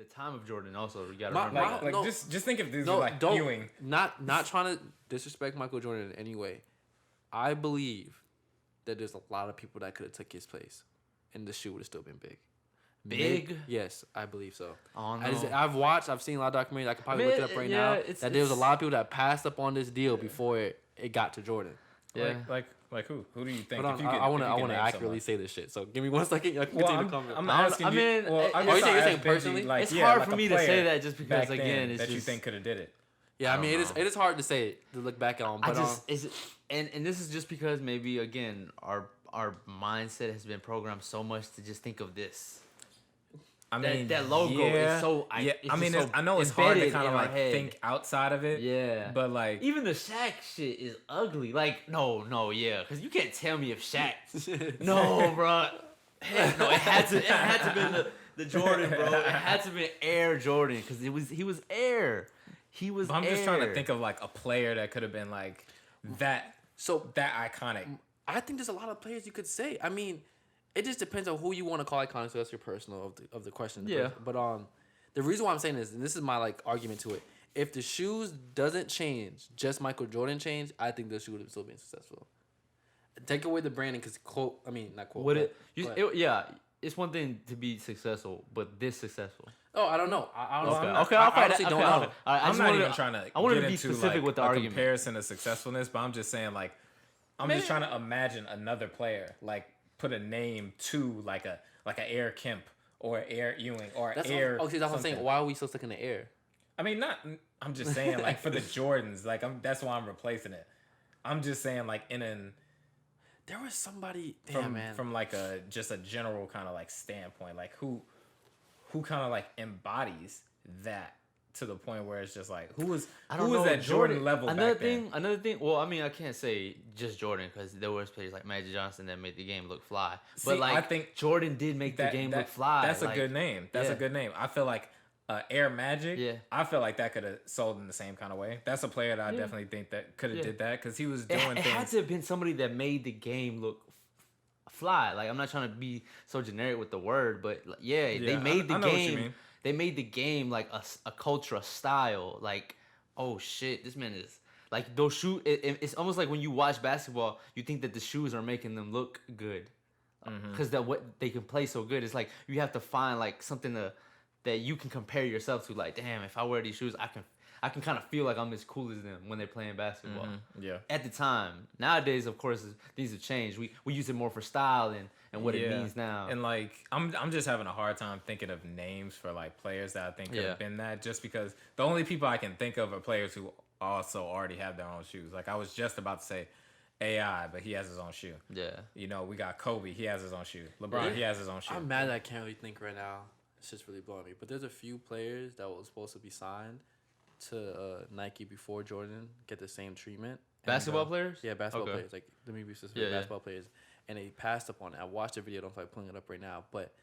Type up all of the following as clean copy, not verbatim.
the time of Jordan. Also, you gotta My- remember my- that. Like No. just think if these No, were like don't. Ewing. Not trying to disrespect Michael Jordan in any way. I believe that there's a lot of people that could have took his place, and the shoe would have still been big. Big? Yes, I believe so. Oh, no. I've seen a lot of documentaries. I could probably look it up right now. That there was a lot of people that passed up on this deal before it got to Jordan. Yeah. Like who? Who do you think? Hold on, I want to accurately say this shit. So give me 1 second. I can Well, continue to comment. I'm I asking mean, you. Well, I oh, guess you're I'll saying ask personally? Benji, like, It's yeah, hard like for a me to say player that just because, back then again, it's that you just- think could have did it. Yeah, I mean, don't know. it is hard to say to look back on. But and this is just because maybe again our mindset has been programmed so much to just think of this. I mean, that logo is so. Yeah, it's I mean, just so I know it's hard to embedded kind of in our like head. think outside of it. Yeah, But like, even the Shaq shit is ugly. Like yeah, because you can't tell me if Shaq. No, bro. Heck no, it had to be the Jordan, bro. It had to be Air Jordan because he was Air. He was. but I'm just Air. trying to think of like a player that could have been like that. So That iconic. I think there's a lot of players you could say. I mean, it just depends on who you want to call iconic. So that's your personal of the question. Yeah. But the reason why I'm saying this, and this is my like argument to it, if the shoes doesn't change, just Michael Jordan changed, I think the shoe would have still been successful. Take away the branding, because not quote. Would but- it? Yeah, it's one thing to be successful, but this successful. Oh, I don't know. I don't know. Okay, I okay, honestly don't know. I'm not even trying to. I wanted get to be into, specific like, with the a argument. comparison of successfulness, but I'm just saying like, I'm just trying to imagine another player like put a name to like a Air Kemp or Air Ewing or Air. Okay, that's what I'm saying. something. Why are we still stuck in the air? I mean, not. I'm just saying like for the Jordans, like that's why I'm replacing it. I'm just saying like There was somebody. from like just a general kind of like standpoint, like who kind of like embodies that to the point where it's just like who was that Jordan level Another back thing, then? another thing. Well, I mean, I can't say just Jordan because there was players like Magic Johnson that made the game look fly. But See, like, I think Jordan did make the game look fly. That's like, a good name. That's yeah. a good name. I feel like Air Magic. Yeah. I feel like that could have sold in the same kind of way. That's a player that I definitely think that could have did that because he was doing It things. had to have been somebody that made the game look fly. Like, I'm not trying to be so generic with the word, but like, they made the I know what you game. mean. They made the game like a culture, a style. Like, oh shit, this man is like those shoes. It's almost like when you watch basketball, you think that the shoes are making them look good because that what they can play so good. It's like you have to find like something that you can compare yourself to. Like, damn, if I wear these shoes, I can kind of feel like I'm as cool as them when they're playing basketball. Yeah. At the time, nowadays, of course, things have changed. We use it more for style and what it means now. And like I'm just having a hard time thinking of names for like players that I think could have been that, just because the only people I can think of are players who also already have their own shoes. Like I was just about to say AI, but he has his own shoe. Yeah. You know, we got Kobe, he has his own shoe. LeBron, he has his own shoe. I'm mad that I can't really think right now. It's just really blowing me. But there's a few players that were supposed to be signed to Nike before Jordan get the same treatment. Basketball players? Yeah, basketball Okay. players. Like, let me be specific. Yeah, yeah. Basketball players. And they passed up on it. I watched the video. I don't feel like pulling it up right now. But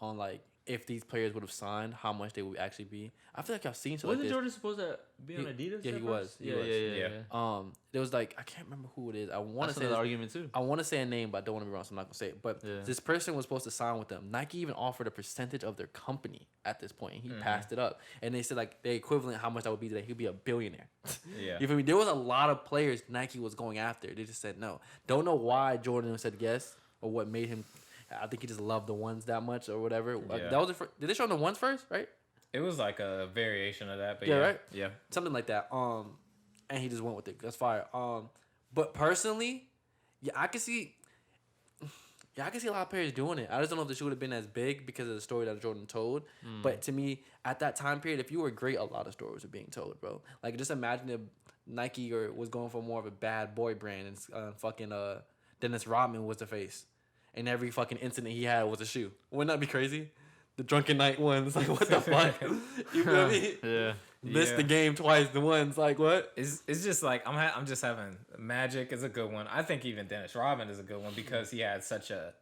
on, like, if these players would have signed, how much they would actually be. I feel like I've seen something Wasn't like this. Jordan supposed to be on Adidas? Yeah, at he was. first? He Yeah, was. yeah. There was like, I can't remember who it is. I want to That's say another argument too. I want to say a name, but I don't want to be wrong, so I'm not gonna say it. But Yeah. this person was supposed to sign with them. Nike even offered a percentage of their company at this point. He passed it up, and they said like the equivalent how much that would be today. He'd be a billionaire. Yeah. You feel me? There was a lot of players Nike was going after. They just said no. Don't know why Jordan said yes or what made him. I think he just loved the ones that much or whatever. Yeah. That was did they show him the ones first? Right? It was like a variation of that, but Yeah, yeah, right? Yeah. Something like that. And he just went with it. That's fire. But personally, I can see a lot of players doing it. I just don't know if the shoe would have been as big because of the story that Jordan told. But to me, at that time period, if you were great, a lot of stories were being told, bro. Like, just imagine if Nike was going for more of a bad boy brand and Dennis Rodman was the face. And every fucking incident he had was a shoe. Wouldn't that be crazy? The drunken night ones, like, what the fuck? You feel me? Yeah. Missed the game twice. The ones, like, what? It's just like I'm just having Magic is a good one. I think even Dennis Rodman is a good one because he had such a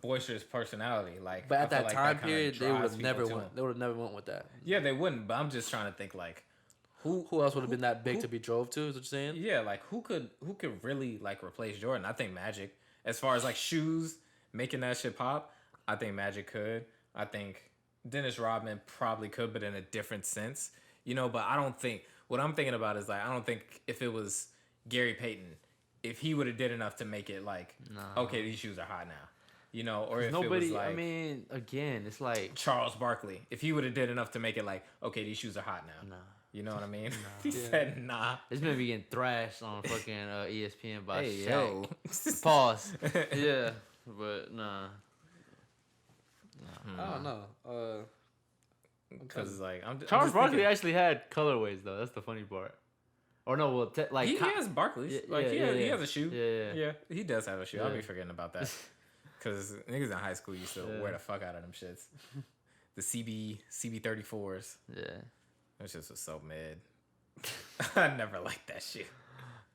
boisterous personality. Like, But I at feel that like time kinda period, they would drives have people never to went. him. They would have never went with that. Yeah, they wouldn't. But I'm just trying to think like Who else would have been that big to be drove to? Is what you're saying? yeah, like who could really like replace Jordan? I think Magic. As far as like shoes making that shit pop, I think Magic could. I think Dennis Rodman probably could, but in a different sense, you know. But I don't think what I'm thinking about is like I don't think if it was Gary Payton, if he would have did enough to make it like, okay, these shoes are hot now, you know, or if Nobody. it was like, I mean, again, it's like Charles Barkley, if he would have did enough to make it like, okay, these shoes are hot now. Nah. You know what I mean? He said nah. This man be getting thrashed on fucking ESPN by Hey, Shaq. yo. Pause. Yeah, but nah. I don't know. Because like I'm Charles just Barkley thinking, actually had colorways though. That's the funny part. Or no, well, like he has Barkley's. Yeah, Like yeah, he yeah. has a shoe. Yeah. He does have a shoe. I'll Yeah. be forgetting about that. Because niggas in high school used to wear the fuck out of them shits. The CB34s. Yeah. That shit was so mad. I never liked that shit.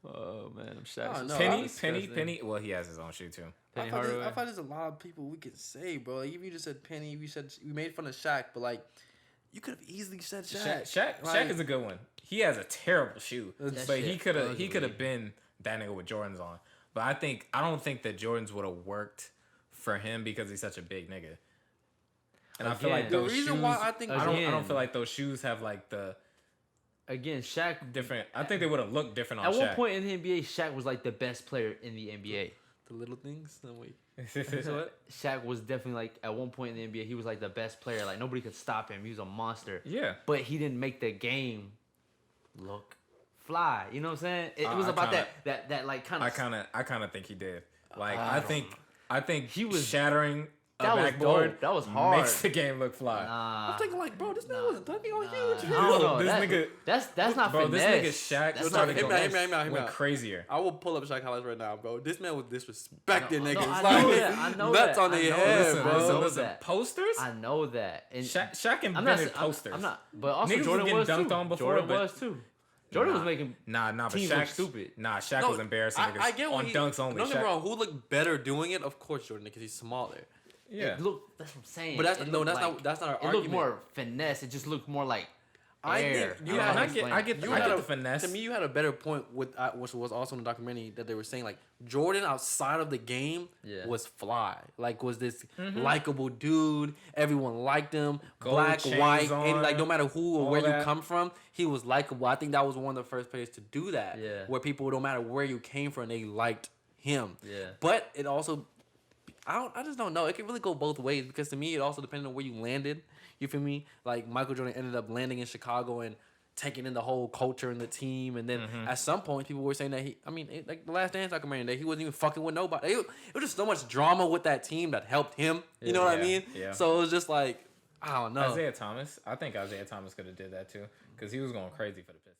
Oh man, I'm I shocked. don't know. Penny. Well, he has his own shoe too. Penny I Hardaway. thought there's a lot of people we could say, bro. Like, if you just said Penny, if you said we made fun of Shaq, but like you could have easily said Shaq. Shaq is a good one. He has a terrible shoe, That but he shit could ugly. have been that nigga with Jordans on. But I don't think that Jordans would have worked for him because he's such a big nigga. And I feel like Again. The those reason shoes. why I think I don't Again. feel like those shoes have like the Again, Shaq. different. I think they would have looked different on At Shaq. one point in the NBA, Shaq was like the best player in the NBA. the little things. No wait. What? Shaq was definitely like at one point in the NBA, he was like the best player. Like nobody could stop him. He was a monster. Yeah. But he didn't make the game look fly. You know what I'm saying? It was I about kinda- that like kind I of. kind of think he did. Like I I think He was- shattering a that was backboard. dope. That was hard. Makes the game look fly. I'm thinking like, bro, this man wasn't dunking on I huge. don't know. This That- nigga- that's not Bro, finesse. this nigga Shaq That's started not Hear me going out, hear me out, hear me went out. crazier. I will pull up Shaq highlights right now, bro. This man was disrespecting No, niggas. I like, know that. I know nuts that. on the I know head, that. bro. I know Listen, that. posters? I know that. And Shaq I'm not. invented posters. I'm not. But also Niggas was Jordan getting was dunked too. on before, Jordan but- was too. Jordan was Nah. making. But teams Shaq look stupid. Nah, Shaq No, was embarrassing niggas I get what on he, dunks only. Don't get me Shaq- wrong. Who looked better doing it? Of course, Jordan, because he's smaller. Yeah. Look, that's what I'm saying. But that's It no, looked that's like- not. That's not our It argument. looked more finesse. It just looked more like I air. think you don't know had- how to I explain get it. the- You I had get a- the finesse. To me, you had a better point with which was also in the documentary that they were saying like Jordan outside of the game Yeah. was fly. Like was this likable dude. Everyone liked him. Gold Black, chains white, on, and like no matter who or all where that. you come from, he was likable. I think that was one of the first players to do that. Yeah. Where people, no matter where you came from, they liked him. Yeah. But it also, I just don't know. It can really go both ways because to me, it also depended on where you landed. You feel me? Like Michael Jordan ended up landing in Chicago and taking in the whole culture and the team. And then at some point, people were saying that like the Last Dance documentary, that he wasn't even fucking with nobody. It was just so much drama with that team that helped him. You know what I Yeah, mean? yeah. So it was just like, I don't know. Isaiah Thomas. I think Isaiah Thomas could have did that too because he was going crazy for the Pistons.